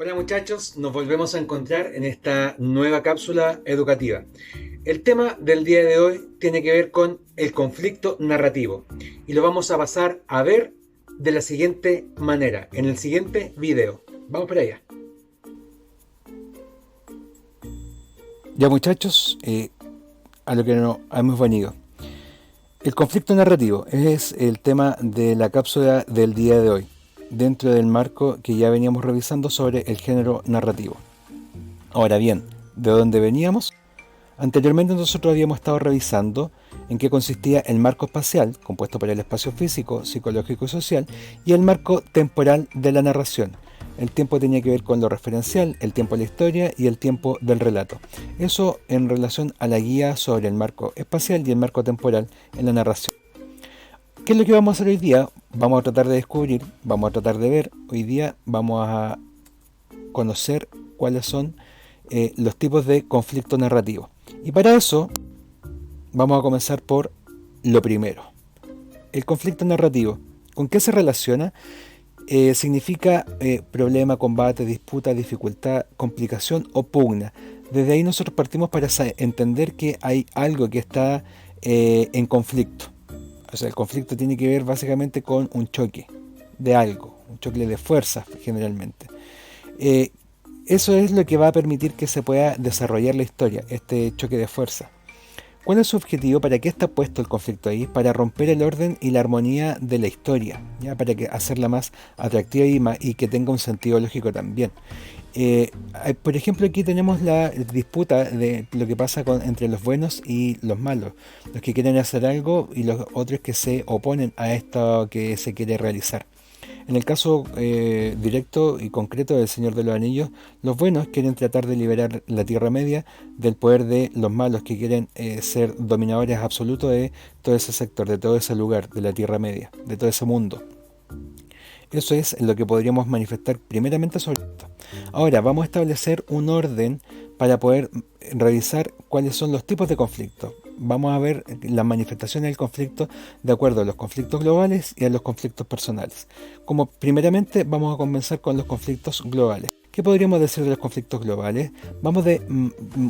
Hola muchachos, nos volvemos a encontrar en esta nueva cápsula educativa. El tema del día de hoy tiene que ver con el conflicto narrativo y lo vamos a pasar a ver de la siguiente manera, en el siguiente video. Vamos para allá. Ya muchachos, a lo que nos hemos venido. El conflicto narrativo es el tema de la cápsula del día de hoy, dentro del marco que ya veníamos revisando sobre el género narrativo. Ahora bien, ¿de dónde veníamos? Anteriormente nosotros habíamos estado revisando en qué consistía el marco espacial, compuesto por el espacio físico, psicológico y social, y el marco temporal de la narración. El tiempo tenía que ver con lo referencial, el tiempo de la historia y el tiempo del relato. Eso en relación a la guía sobre el marco espacial y el marco temporal en la narración. ¿Qué es lo que vamos a hacer hoy día? Vamos a tratar de descubrir, vamos a tratar de ver. Hoy día vamos a conocer cuáles son los tipos de conflicto narrativo. Y para eso vamos a comenzar por lo primero. El conflicto narrativo. ¿Con qué se relaciona? Significa problema, combate, disputa, dificultad, complicación o pugna. Desde ahí nosotros partimos para entender que hay algo que está en conflicto. O sea, el conflicto tiene que ver básicamente con un choque de algo, un choque de fuerzas generalmente. Eh, Eso es lo que va a permitir que se pueda desarrollar la historia, este choque de fuerza. ¿Cuál es su objetivo? ¿Para qué está puesto el conflicto ahí? Para romper el orden y la armonía de la historia, ¿ya? Para hacerla más atractiva y que tenga un sentido lógico también. Por ejemplo, aquí tenemos la disputa de lo que pasa entre los buenos y los malos, los que quieren hacer algo y los otros que se oponen a esto que se quiere realizar. En el caso directo y concreto del Señor de los Anillos, los buenos quieren tratar de liberar la Tierra Media del poder de los malos que quieren ser dominadores absolutos de todo ese sector, de todo ese lugar, de la Tierra Media, de todo ese mundo. Eso es lo que podríamos manifestar primeramente sobre esto. Ahora vamos a establecer un orden para poder revisar cuáles son los tipos de conflictos. Vamos a ver las manifestaciones del conflicto de acuerdo a los conflictos globales y a los conflictos personales. Como primeramente vamos a comenzar con los conflictos globales. ¿Qué podríamos decir de los conflictos globales? Vamos de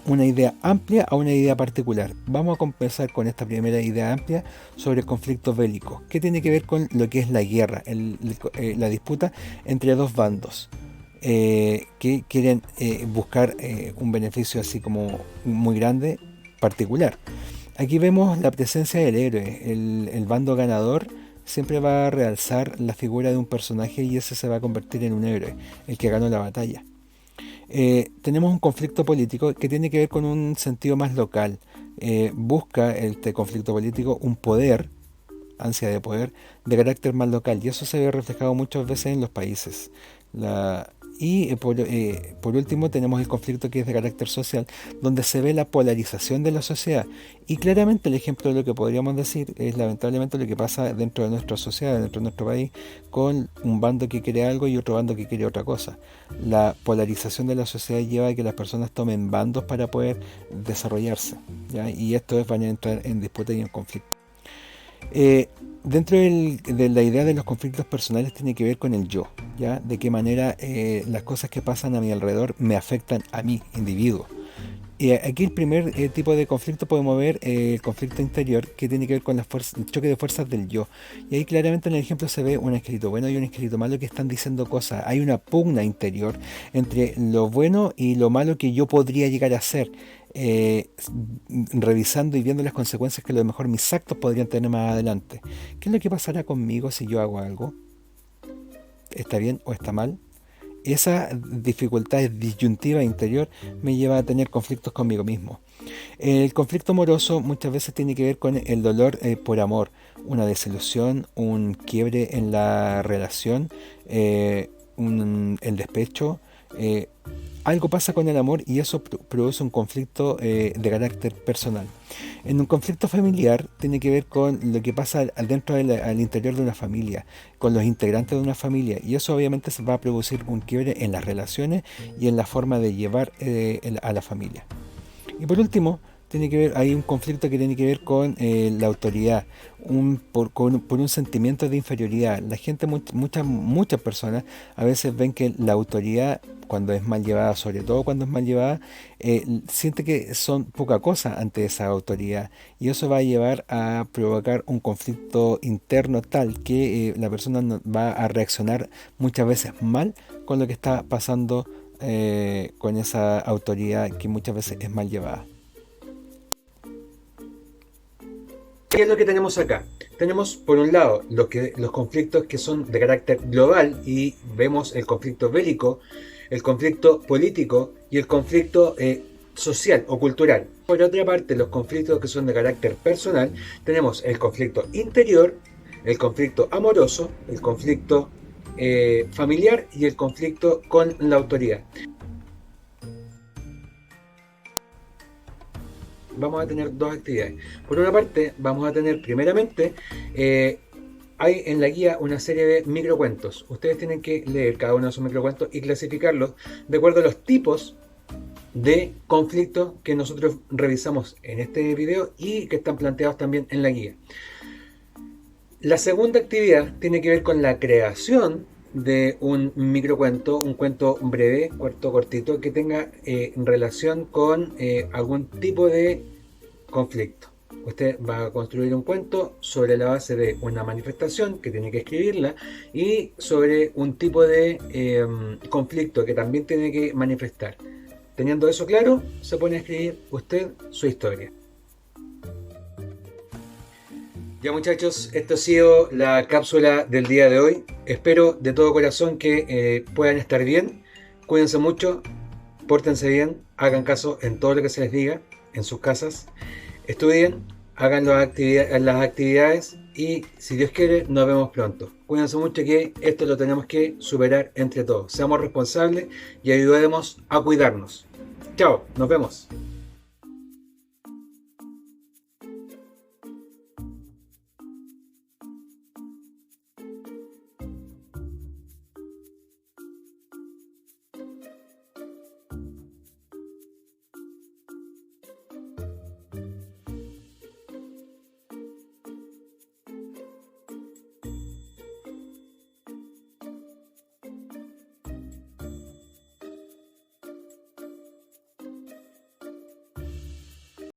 una idea amplia a una idea particular. Vamos a comenzar con esta primera idea amplia sobre el conflicto bélico, que tiene que ver con lo que es la guerra, la disputa entre dos bandos que quieren buscar un beneficio así como muy grande, particular. Aquí vemos la presencia del héroe, el bando ganador siempre va a realzar la figura de un personaje y ese se va a convertir en un héroe, el que ganó la batalla. Tenemos un conflicto político que tiene que ver con un sentido más local. Busca este conflicto político un poder, ansia de poder, de carácter más local y eso se ve reflejado muchas veces en los países. Por último tenemos el conflicto que es de carácter social, donde se ve la polarización de la sociedad. Y claramente el ejemplo de lo que podríamos decir es lamentablemente lo que pasa dentro de nuestra sociedad, dentro de nuestro país, con un bando que quiere algo y otro bando que quiere otra cosa. La polarización de la sociedad lleva a que las personas tomen bandos para poder desarrollarse, ¿ya? Y esto van a entrar en disputa y en conflicto. Dentro de la idea de los conflictos personales tiene que ver con el yo, ¿ya? De qué manera las cosas que pasan a mi alrededor me afectan a mí, individuo. Y aquí el primer tipo de conflicto podemos ver el conflicto interior que tiene que ver con el choque de fuerzas del yo. Y ahí claramente en el ejemplo se ve un espíritu bueno y un espíritu malo que están diciendo cosas. Hay una pugna interior entre lo bueno y lo malo que yo podría llegar a hacer. eh, Revisando y viendo las consecuencias que a lo mejor mis actos podrían tener más adelante. ¿Qué es lo que pasará conmigo si yo hago algo? ¿Está bien o está mal? Esa dificultad disyuntiva interior me lleva a tener conflictos conmigo mismo. El conflicto amoroso muchas veces tiene que ver con el dolor por amor, una desilusión, un quiebre en la relación, el despecho. eh, Algo pasa con el amor y eso produce un conflicto de carácter personal. En un conflicto familiar tiene que ver con lo que pasa dentro al interior de una familia, con los integrantes de una familia, y eso obviamente se va a producir un quiebre en las relaciones y en la forma de llevar a la familia. Y por último, hay un conflicto que tiene que ver con la autoridad, por un sentimiento de inferioridad. La gente, muchas personas a veces ven que la autoridad, cuando es mal llevada, sobre todo cuando es mal llevada, siente que son poca cosa ante esa autoridad, y eso va a llevar a provocar un conflicto interno tal que la persona va a reaccionar muchas veces mal con lo que está pasando con esa autoridad que muchas veces es mal llevada. ¿Qué es lo que tenemos acá? Tenemos por un lado los conflictos que son de carácter global, y vemos el conflicto bélico, el conflicto político y el conflicto social o cultural. Por otra parte, los conflictos que son de carácter personal, tenemos el conflicto interior, el conflicto amoroso, el conflicto familiar y el conflicto con la autoridad. Vamos a tener dos actividades. Por una parte, vamos a tener primeramente, hay en la guía una serie de microcuentos. Ustedes tienen que leer cada uno de esos microcuentos y clasificarlos de acuerdo a los tipos de conflictos que nosotros revisamos en este video y que están planteados también en la guía. La segunda actividad tiene que ver con la creación de un microcuento, un cuento breve, cortito, que tenga relación con algún tipo de conflicto. Usted va a construir un cuento sobre la base de una manifestación que tiene que escribirla, y sobre un tipo de conflicto que también tiene que manifestar. Teniendo eso claro, se pone a escribir usted su historia. Ya, muchachos, esto ha sido la cápsula del día de hoy. Espero de todo corazón que puedan estar bien. Cuídense mucho, pórtense bien, hagan caso en todo lo que se les diga en sus casas. Estudien, hagan las actividades y, si Dios quiere, nos vemos pronto. Cuídense mucho, que esto lo tenemos que superar entre todos. Seamos responsables y ayudemos a cuidarnos. Chao, nos vemos.